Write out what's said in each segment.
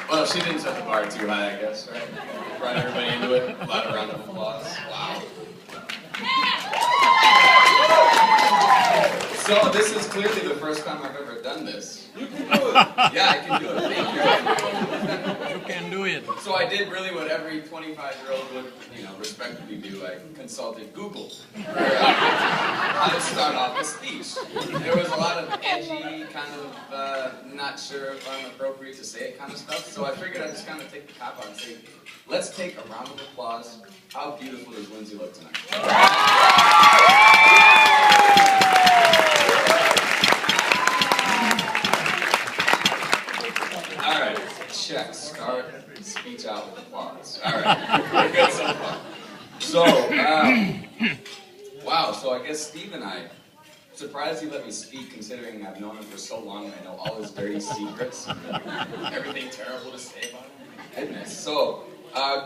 Well, she didn't set the bar too high, I guess, right? Brought everybody into it. A lot of round of applause. Wow. So this is clearly the first time I've ever done this. You can do it. Yeah, I can do it. Thank you. You can do it. So I did really what every 25-year-old would, respectfully do. I consulted Google for how to start off a speech. There was a lot of edgy, kind of not sure if I'm appropriate to say it kind of stuff. So I figured I'd just kind of take the cop out and say, let's take a round of applause. How beautiful does Lindsay look tonight? All right, check. Start speech out with applause. All right, we're good so far. So, wow. So I guess Steve and I, surprised he let me speak, considering I've known him for so long and I know all his dirty secrets, and everything terrible to say about him. Goodness. So,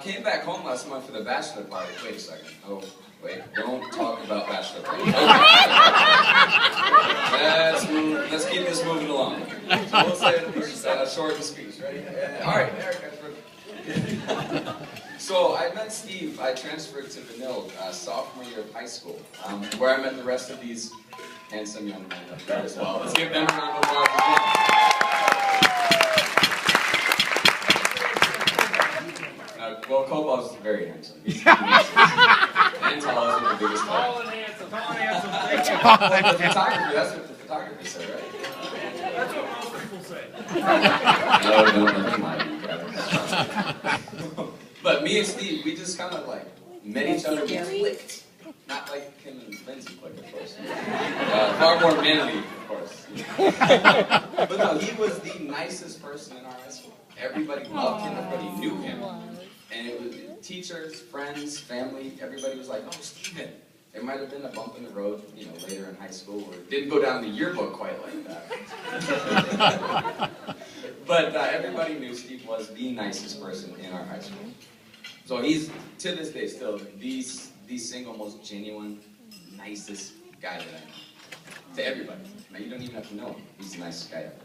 came back home last month for the bachelor party. Wait a second. Oh, wait. Don't talk about bachelor party. Okay. Let's keep this moving along. So we'll say a short speech, right? All right, Eric. So I met Steve. I transferred to Vanille sophomore year of high school, where I met the rest of these handsome young men up there as well. Let's give them a round of applause. Well, Cobal's very handsome. He's and tall is the biggest part. Tall and handsome. Tall and handsome. Thank you. Well, the photography, that's what the photography said, right? That's what most people say. No, nothing like that. But me and Steve, we just kind of like met each other, we clicked. Not like Kim and Lindsay clicked, of course. Far more manly, of course. But no, he was the nicest person in our high school. Everybody loved him, everybody knew him. And it was teachers, friends, family, everybody was like, oh, Steven. There might have been a bump in the road, later in high school where it didn't go down the yearbook quite like that. But everybody knew Steve was the nicest person in our high school. So he's, to this day, still the single most genuine, nicest guy that I know. To everybody. Now, you don't even have to know him. He's the nicest guy ever.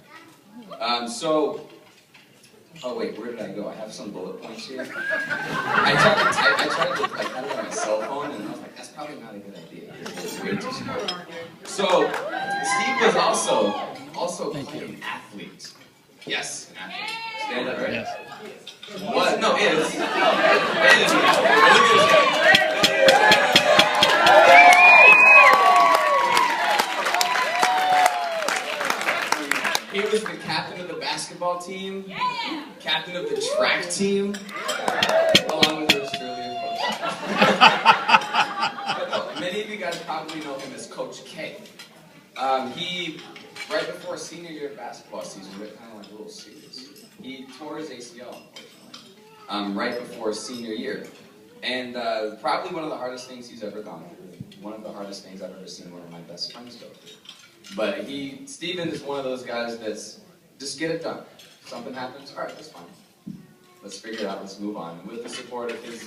Oh wait, where did I go? I have some bullet points here. I tried to have it on my cell phone, and I was like, that's probably not a good idea. It's way too small. So, Steve was also an athlete. Yes, an athlete. Stand up, right? Yes. What? No, it is. Look He was the captain of the basketball team, captain of the track team, along with yours truly, of course. Many of you guys probably know him as Coach K. He, right before senior year basketball season, we went kind of like a little serious. He tore his ACL, unfortunately, right before senior year. And probably one of the hardest things he's ever gone through. One of the hardest things I've ever seen one of my best friends go through. But Steven is one of those guys that's, just get it done. If something happens, all right, that's fine. Let's figure it out, let's move on. And with the support of his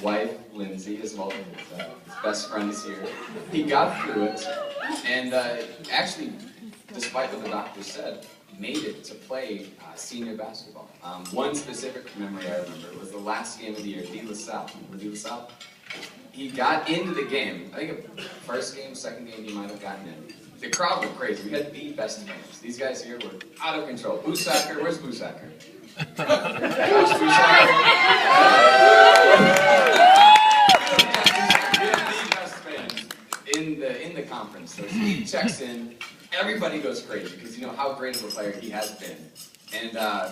wife, Lindsay, as well as his best friends here, he got through it. And actually, despite what the doctor said, made it to play senior basketball. One specific memory I remember was the last game of the year, De La Salle. Remember De La Salle? He got into the game. I think first game, second game, he might have gotten in. The crowd went crazy. We had the best fans. These guys here were out of control. Boosacker, where's Boosacker? Coach Boosacker. We had the best fans in the conference. So he checks in. Everybody goes crazy because you know how great of a player he has been. And I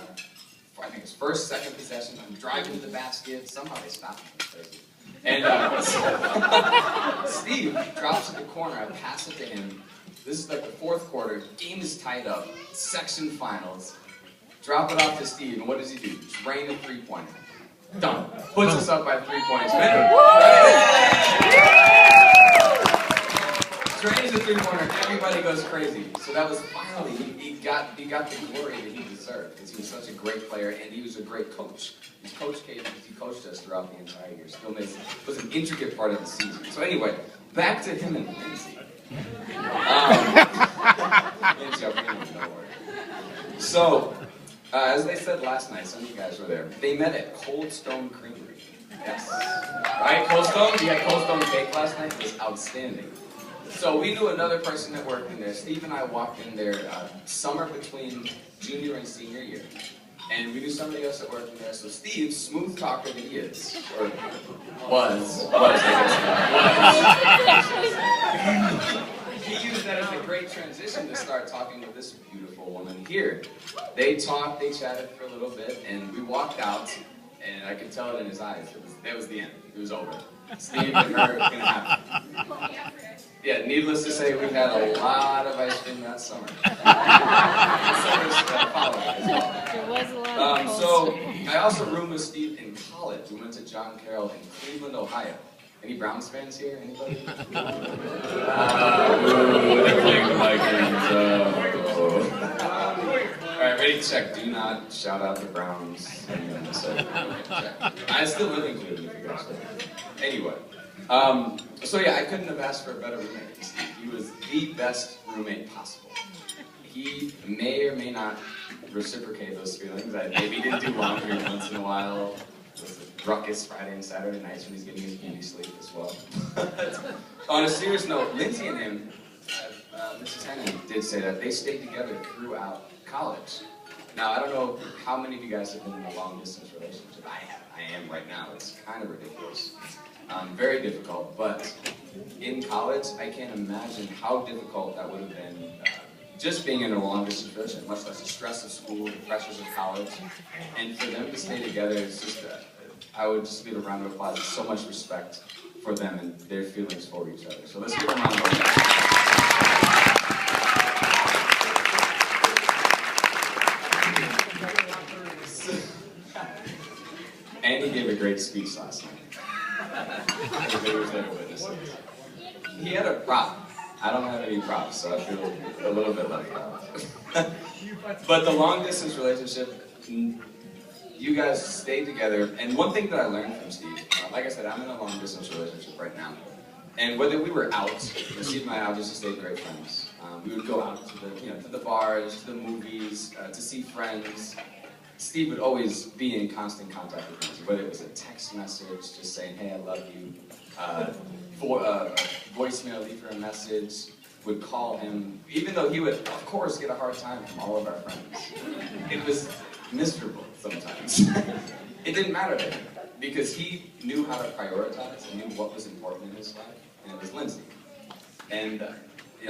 think his first, second possession, I'm driving to the basket. Somehow they stopped him. Crazy. And Steve drops at the corner. I pass it to him. This is like the fourth quarter. Game is tied up. Section finals. Drop it off to Steve. And what does he do? Drain a three-pointer. Done. Puts us up by 3 points. Drains the three-pointer. Everybody goes crazy. So that was finally, he got the glory that he deserved. Because he was such a great player and he was a great coach. He's Coach K, he coached us throughout the entire year. Still was an intricate part of the season. So anyway, back to him and Lindsay. So, As they said last night, some of you guys were there. They met at Cold Stone Creamery. Yes. Right, Cold Stone? We had Cold Stone cake last night. It was outstanding. So we knew another person that worked in there. Steve and I walked in there summer between junior and senior year. And we knew somebody else that worked in there. So Steve, smooth talker that he is, or was, he used that as a great transition to start talking with this beautiful woman here. They talked, they chatted for a little bit, and we walked out, and I could tell it in his eyes. That was the end. It was over. Steve and her, it's gonna happen. Yeah, needless to say, we had a lot of ice cream that summer. There was a lot of So, I also roomed with Steve in college. We went to John Carroll in Cleveland, Ohio. Any Browns fans here? Anybody? The Vikings. Alright, ready to check. Do not shout out the Browns. I still live in Cleveland, if you guys know. Anyway. So yeah, I couldn't have asked for a better roommate than Steve. He was the best roommate possible. He may or may not reciprocate those feelings. I maybe didn't do laundry once in a while. It was a ruckus Friday and Saturday nights when he's getting his beauty sleep as well. On a serious note, Lindsay and him, Mrs. Hennon did say that they stayed together throughout college. Now, I don't know how many of you guys have been in a long-distance relationship. I am right now. It's kind of ridiculous. Very difficult, but in college, I can't imagine how difficult that would have been just being in a long-distance relationship, much less the stress of school, the pressures of college. And for them to stay together, it's just, I would just give a round of applause. There's so much respect for them and their feelings for each other. So let's give them a round of applause. And he gave a great speech last night. Everybody was there to witness it. He had a prop. I don't have any props, so I feel a little bit left out. But the long-distance relationship, you guys stayed together. And one thing that I learned from Steve, like I said, I'm in a long-distance relationship right now. And whether we were out, Steve and I obviously stayed great friends. We would go out to the bars, to the movies, to see friends. Steve would always be in constant contact with me, whether it was a text message, just saying, hey, I love you, voicemail, leave her a message, would call him, even though he would, of course, get a hard time from all of our friends. It was miserable sometimes. It didn't matter to him, because he knew how to prioritize and knew what was important in his life, and it was Lindsay. And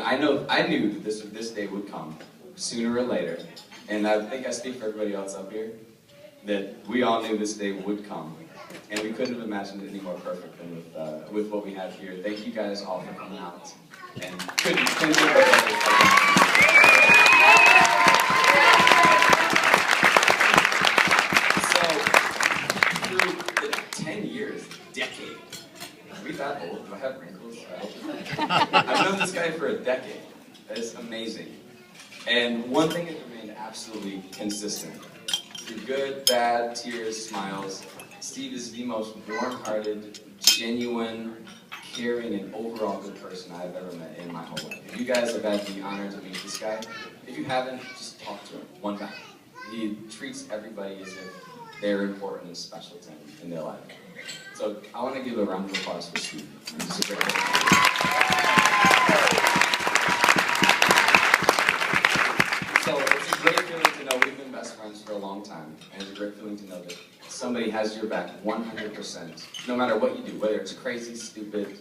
I knew that this day would come, sooner or later. And I think I speak for everybody else up here, that we all knew this day would come. And we couldn't have imagined it any more perfect than with what we have here. Thank you guys all for coming out. And couldn't do it. So, through the 10 years, decade, are we that old? Do I have wrinkles? I've known this guy for a decade. That is amazing. And one thing has remained absolutely consistent. Through good, bad, tears, smiles, Steve is the most warm-hearted, genuine, caring, and overall good person I've ever met in my whole life. If you guys have had the honor to meet this guy, if you haven't, just talk to him one time. He treats everybody as if they're important and special to him in their life. So I want to give a round of applause for Steve. He's a great person. So it's a great feeling to know we've been best friends for a long time, and it's a great feeling to know that somebody has your back 100%, no matter what you do, whether it's crazy, stupid,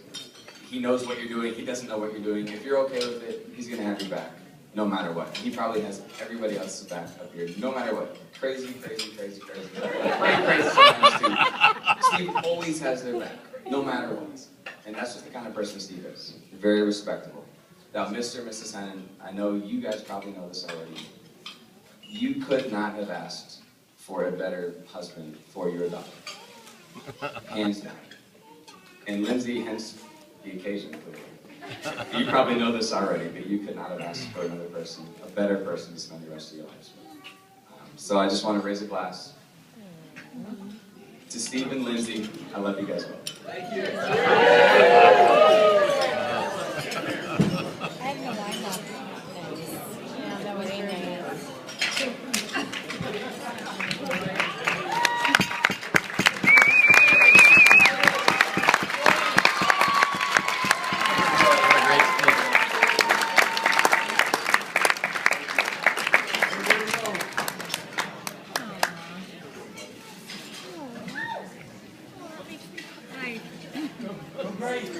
he knows what you're doing, he doesn't know what you're doing. If you're okay with it, he's going to have your back, no matter what. He probably has everybody else's back up here, no matter what. Crazy, crazy, crazy, crazy. Pretty crazy sometimes too. Steve always has their back, no matter what. And that's just the kind of person Steve is. Very respectable. Now, Mr. and Mrs. Hennon, I know you guys probably know this already. You could not have asked for a better husband for your daughter. Hands down. And Lindsay, hence the occasion. You probably know this already, but you could not have asked for another person, a better person to spend the rest of your lives with. So I just want to raise a glass. To Steve and Lindsay, I love you guys both. Thank you. Yeah, that was very nice. Great.